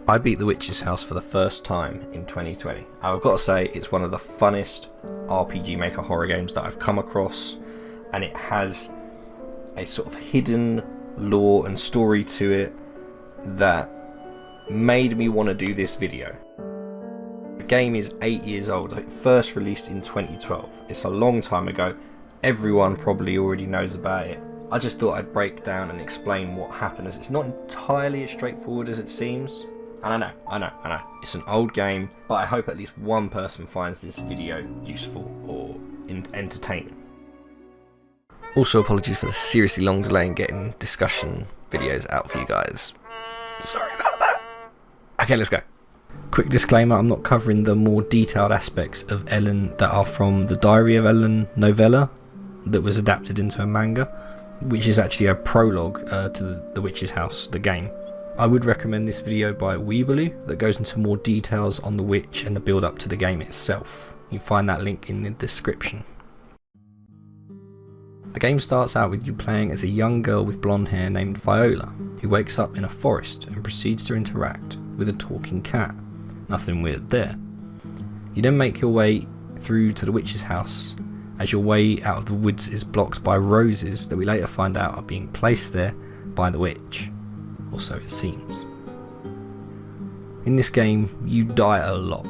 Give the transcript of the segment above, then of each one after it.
I beat the Witch's House for the first time in 2020. I've got to say, it's one of the funnest RPGmaker horror games that I've come across, and it has a sort of hidden lore and story to it that made me want to do this video. The game is 8 years old. It first released in 2012. It's a long time ago. Everyone probably already knows about it. I just thought I'd break down and explain what happened, as it's not entirely as straightforward as it seems. And I know, it's an old game, but I hope at least one person finds this video useful or entertaining. Also, apologies for the seriously long delay in getting discussion videos out for you guys. Sorry about that. Okay, let's go. Quick disclaimer, I'm not covering the more detailed aspects of Ellen that are from the Diary of Ellen novella that was adapted into a manga, which is actually a prologue to the Witch's House, the game. I would recommend this video by Weebalu that goes into more details on the witch and the build up to the game itself. You can find that link in the description. The game starts out with you playing as a young girl with blonde hair named Viola, who wakes up in a forest and proceeds to interact with a talking cat. Nothing weird there. You then make your way through to the witch's house, as your way out of the woods is blocked by roses that we later find out are being placed there by the witch. Or so it seems. In this game, you die a lot.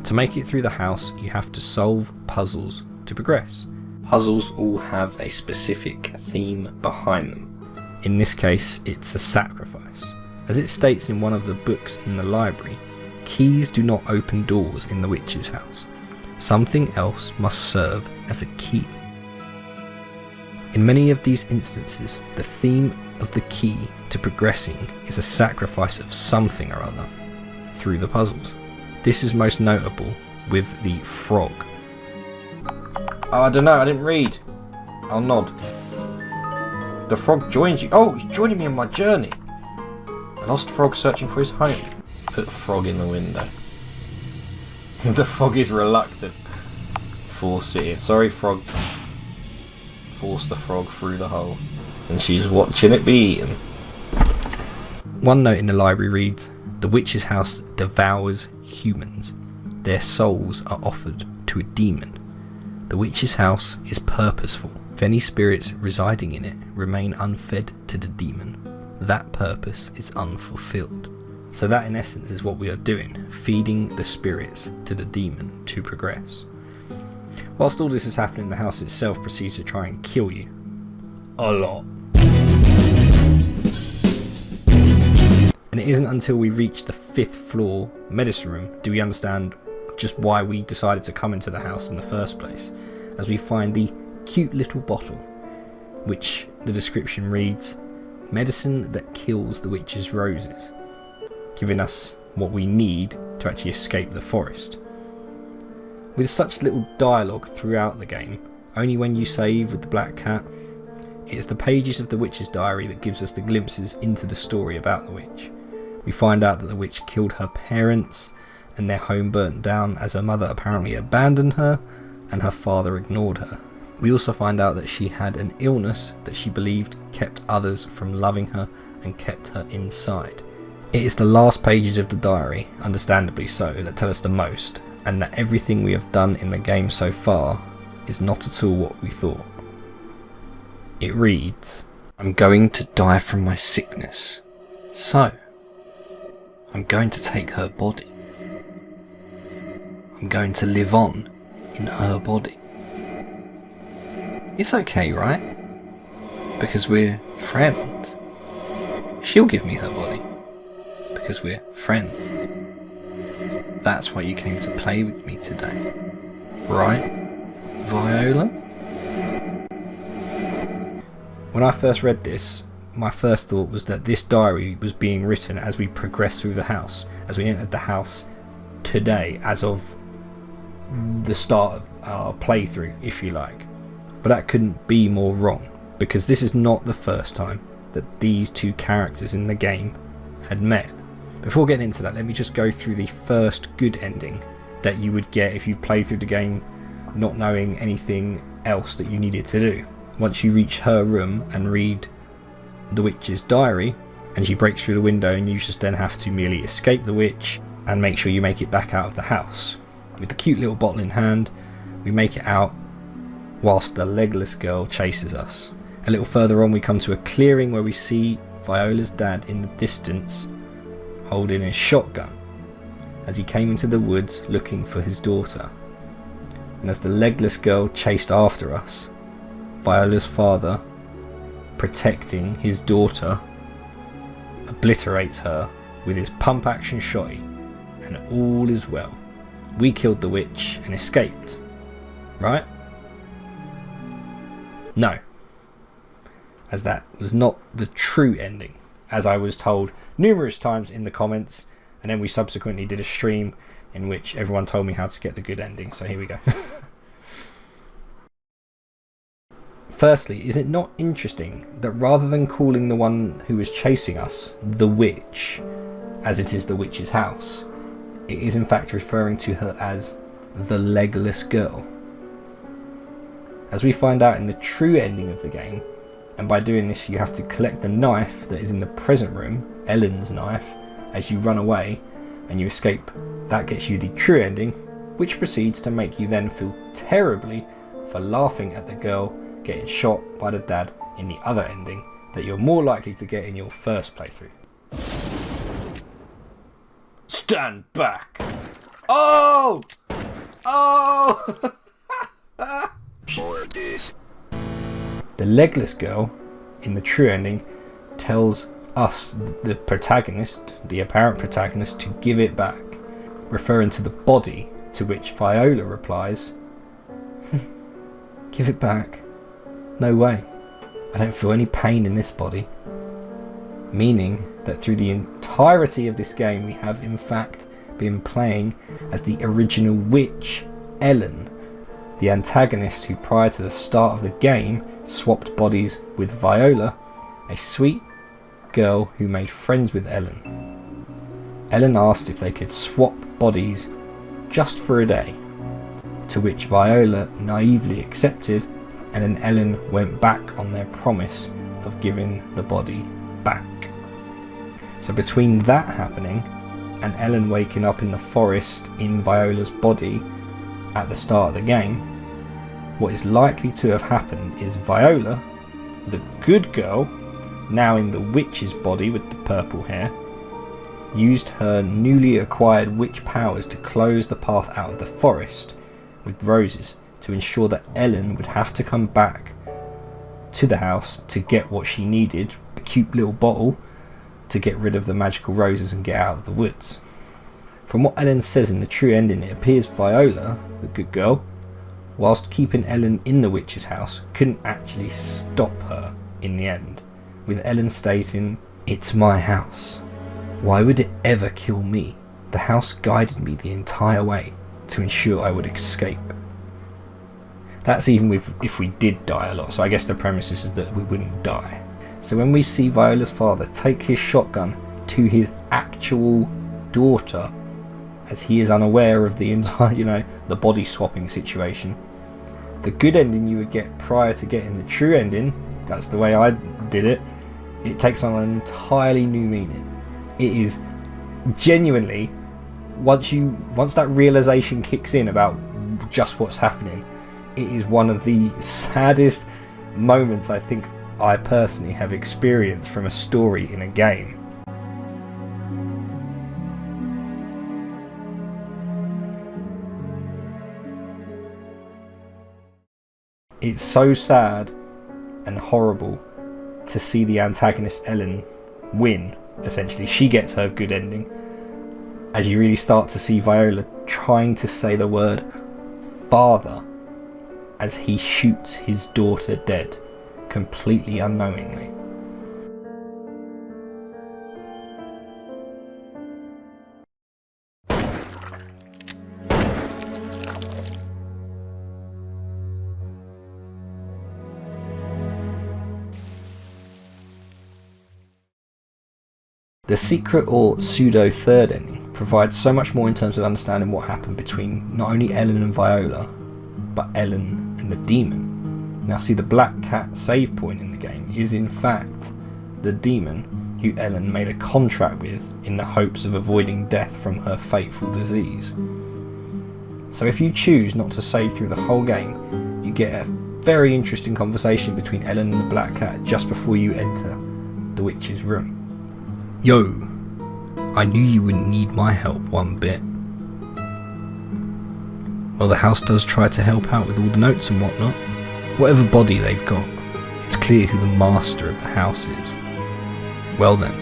To make it through the house, you have to solve puzzles to progress. Puzzles all have a specific theme behind them. In this case, it's a sacrifice. As it states in one of the books in the library, keys do not open doors in the witch's house. Something else must serve as a key. In many of these instances, the theme of the key to progressing is a sacrifice of something or other through the puzzles. This is most notable with the frog. Oh, I don't know, I didn't read. I'll nod. The frog joins you. Oh, he's joining me on my journey. A lost frog searching for his home. Put frog in the window. The frog is reluctant. Force it in. Sorry, frog. Force the frog through the hole. And she's watching it be eaten. One note in the library reads, "The witch's house devours humans. Their souls are offered to a demon. The witch's house is purposeful. If any spirits residing in it remain unfed to the demon, that purpose is unfulfilled." So that in essence is what we are doing, feeding the spirits to the demon to progress. Whilst all this is happening, the house itself proceeds to try and kill you. A lot. And it isn't until we reach the 5th floor medicine room do we understand just why we decided to come into the house in the first place, as we find the cute little bottle, which the description reads, "Medicine that kills the witch's roses," giving us what we need to actually escape the forest. With such little dialogue throughout the game, only when you save with the black cat, it is the pages of the witch's diary that gives us the glimpses into the story about the witch. We find out that the witch killed her parents and their home burnt down as her mother apparently abandoned her and her father ignored her. We also find out that she had an illness that she believed kept others from loving her and kept her inside. It is the last pages of the diary, understandably so, that tell us the most, and that everything we have done in the game so far is not at all what we thought. It reads, "I'm going to die from my sickness, so I'm going to take her body. I'm going to live on in her body. It's okay, right? Because we're friends. She'll give me her body. Because we're friends. That's why you came to play with me today. Right, Viola?" When I first read this, my first thought was that this diary was being written as we progressed through the house, as we entered the house today, as of the start of our playthrough, if you like. But that couldn't be more wrong, because this is not the first time that these two characters in the game had met. Before getting into that, let me just go through the first good ending that you would get if you played through the game not knowing anything else that you needed to do. Once you reach her room and read the witch's diary, and she breaks through the window, and you just then have to merely escape the witch and make sure you make it back out of the house. With the cute little bottle in hand, we make it out whilst the legless girl chases us. A little further on we come to a clearing where we see Viola's dad in the distance holding his shotgun as he came into the woods looking for his daughter. And as the legless girl chased after us, Viola's father, protecting his daughter, obliterates her with his pump action shotty, and all is well. We killed the witch and escaped, right? No, as that was not the true ending, as I was told numerous times in the comments, and then we subsequently did a stream in which everyone told me how to get the good ending, so here we go. Firstly, is it not interesting that rather than calling the one who is chasing us the witch, as it is the witch's house, it is in fact referring to her as the legless girl? As we find out in the true ending of the game, and by doing this you have to collect the knife that is in the present room, Ellen's knife, as you run away and you escape. That gets you the true ending, which proceeds to make you then feel terribly for laughing at the girl getting shot by the dad in the other ending that you're more likely to get in your first playthrough. Stand back! Oh! Oh! The legless girl in the true ending tells us, the protagonist, the apparent protagonist, to give it back, referring to the body, to which Viola replies, give it back? No way. I don't feel any pain in this body. Meaning that through the entirety of this game we have in fact been playing as the original witch, Ellen, the antagonist who prior to the start of the game swapped bodies with Viola, a sweet girl who made friends with Ellen. Ellen asked if they could swap bodies just for a day, to which Viola naively accepted, and then Ellen went back on their promise of giving the body back. So between that happening and Ellen waking up in the forest in Viola's body at the start of the game, what is likely to have happened is Viola, the good girl, now in the witch's body with the purple hair, used her newly acquired witch powers to close the path out of the forest with roses, to ensure that Ellen would have to come back to the house to get what she needed, a cute little bottle, to get rid of the magical roses and get out of the woods. From what Ellen says in the true ending, it appears Viola, the good girl, whilst keeping Ellen in the witch's house, couldn't actually stop her in the end, with Ellen stating, "It's my house. Why would it ever kill me? The house guided me the entire way to ensure I would escape." That's even if we did die a lot, so I guess the premise is that we wouldn't die. So when we see Viola's father take his shotgun to his actual daughter, as he is unaware of the entire, the body swapping situation, the good ending you would get prior to getting the true ending, that's the way I did it, it takes on an entirely new meaning. It is genuinely, once that realization kicks in about just what's happening, it is one of the saddest moments I think I personally have experienced from a story in a game. It's so sad and horrible to see the antagonist Ellen win. Essentially, she gets her good ending, as you really start to see Viola trying to say the word father as he shoots his daughter dead, completely unknowingly. The secret or pseudo third ending provides so much more in terms of understanding what happened between not only Ellen and Viola, but Ellen and the demon. Now see, the black cat save point in the game is in fact the demon who Ellen made a contract with in the hopes of avoiding death from her fateful disease. So if you choose not to save through the whole game, you get a very interesting conversation between Ellen and the black cat just before you enter the witch's room. Yo, I knew you wouldn't need my help one bit. Well, the house does try to help out with all the notes and whatnot. Whatever body they've got, it's clear who the master of the house is. Well then,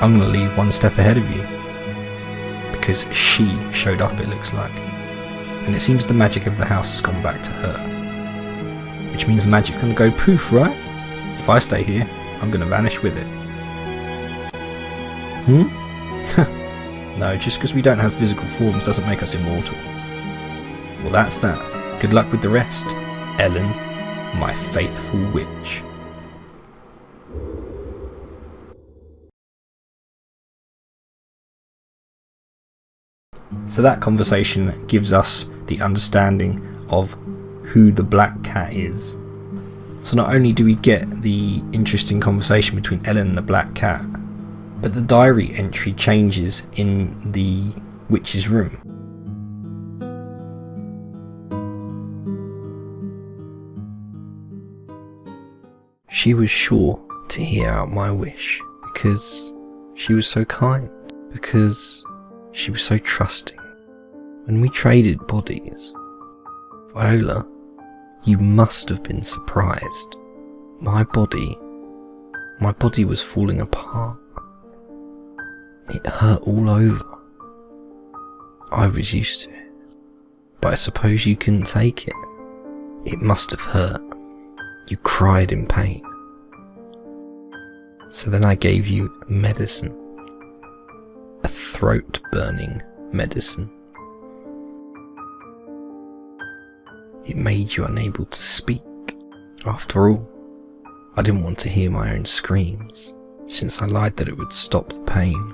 I'm going to leave one step ahead of you. Because she showed up, it looks like. And it seems the magic of the house has gone back to her. Which means the magic's going to go poof, right? If I stay here, I'm going to vanish with it. No, just because we don't have physical forms doesn't make us immortal. Well, that's that. Good luck with the rest, Ellen, my faithful witch. So that conversation gives us the understanding of who the black cat is. So not only do we get the interesting conversation between Ellen and the black cat, but the diary entry changes in the witch's room. She was sure to hear out my wish because she was so kind, because she was so trusting. When we traded bodies, Viola, you must have been surprised. My body was falling apart. It hurt all over. I was used to it, but I suppose you couldn't take it. It must have hurt. You cried in pain. So then I gave you medicine. A throat-burning medicine. It made you unable to speak. After all, I didn't want to hear my own screams, since I lied that it would stop the pain.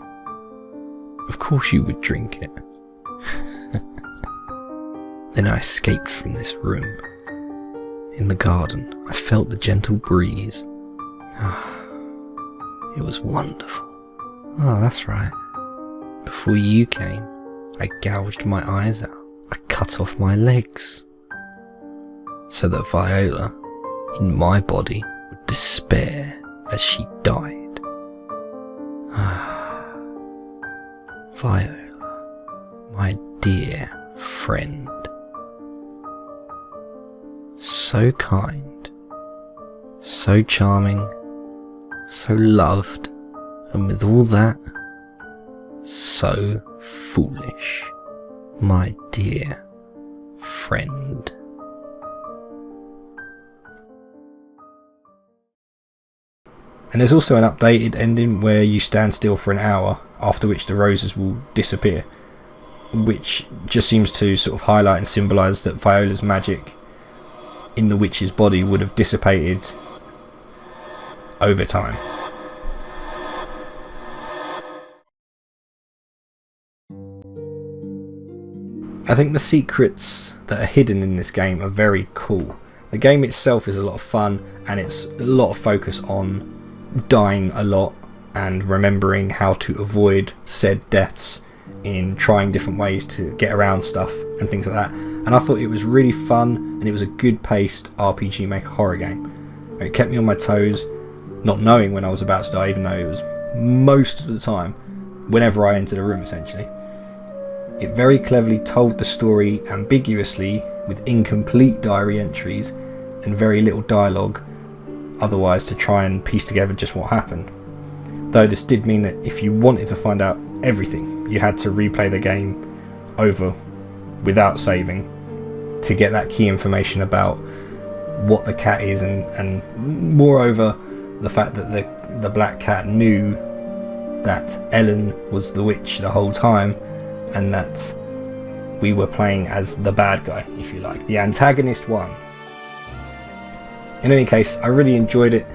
Of course you would drink it. Then I escaped from this room. In the garden, I felt the gentle breeze. It was wonderful. Oh, that's right. Before you came, I gouged my eyes out. I cut off my legs. So that Viola, in my body, would despair as she died. Viola, my dear friend. So kind, so charming, so loved, and with all that, so foolish, my dear friend. And there's also an updated ending where you stand still for an hour, after which the roses will disappear, which just seems to sort of highlight and symbolise that Viola's magic in the witch's body would have dissipated over time. I think the secrets that are hidden in this game are very cool. The game itself is a lot of fun, and it's a lot of focus on dying a lot and remembering how to avoid said deaths in trying different ways to get around stuff and things like that. And I thought it was really fun, and it was a good paced RPGmaker horror game. It kept me on my toes, not knowing when I was about to die, even though it was most of the time whenever I entered a room essentially. It very cleverly told the story ambiguously with incomplete diary entries and very little dialogue otherwise to try and piece together just what happened. Though this did mean that if you wanted to find out everything, you had to replay the game over without saving to get that key information about what the cat is, and moreover the fact that the black cat knew that Ellen was the witch the whole time, and that we were playing as the bad guy, if you like, the antagonist one. In any case, I really enjoyed it.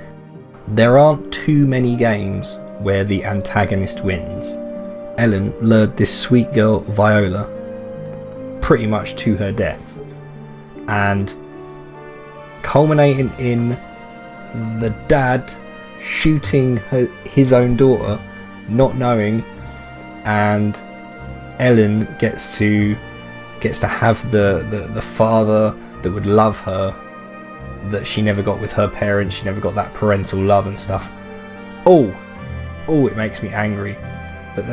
There aren't too many games where the antagonist wins. Ellen lured this sweet girl Viola pretty much to her death, and culminating in the dad shooting his own daughter, not knowing, and Ellen gets to have the father that would love her, that she never got with her parents. She never got that parental love and stuff. Oh, it makes me angry. But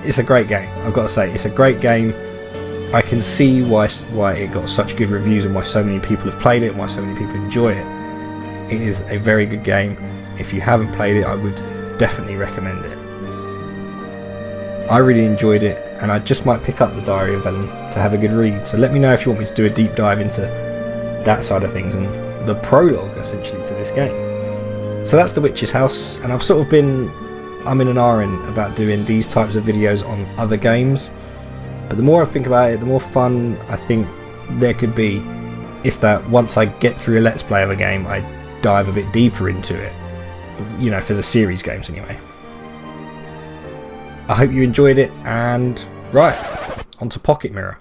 it's a great game. I've got to say, it's a great game. I can see why it got such good reviews and why so many people have played it and why so many people enjoy it. It is a very good game. If you haven't played it, I would definitely recommend it. I really enjoyed it, and I just might pick up the Diary of Ellen to have a good read. So let me know if you want me to do a deep dive into that side of things and the prologue essentially to this game. So that's The Witch's House, and I've sort of been umming and ahhing about doing these types of videos on other games, but the more I think about it, the more fun I think there could be if that once I get through a Let's Play of a game, I dive a bit deeper into it, you know, for the series games anyway. I hope you enjoyed it, and right, on to Pocket Mirror.